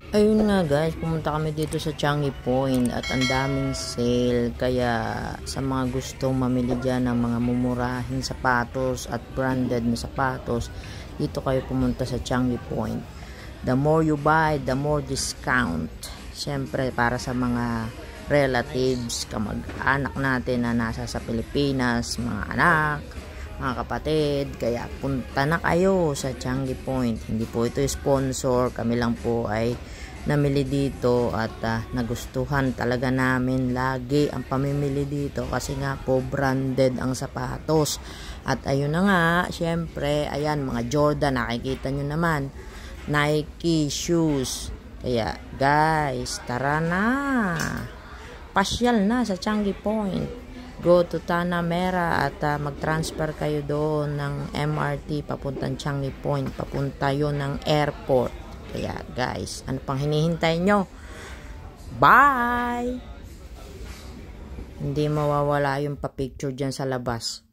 Ayun nga guys, pumunta kami dito sa Changi Point at ang daming sale. Kaya sa mga gustong mamili dyan ng mga mumurahing sapatos at branded na sapatos, dito kayo pumunta sa Changi Point. The more you buy, the more discount. Siyempre para sa mga relatives, kamag-anak natin na nasa sa Pilipinas, mga anak, mga kapatid, kaya punta na kayo sa Changi Point. Hindi po ito sponsor, kami lang po ay namili dito at nagustuhan talaga namin lagi ang pamimili dito kasi nga po branded ang sapatos. At ayun na nga, syempre, ayan mga Jordan, nakikita nyo naman, Nike shoes. Kaya guys, tara na, pasyal na sa Changi Point. Go to Tanah at mag-transfer kayo doon ng MRT papuntang Changi Point, papunta yon ng airport. Kaya guys, ano pang hinihintay nyo? Bye! Hindi mawawala yung pa-picture dyan sa labas.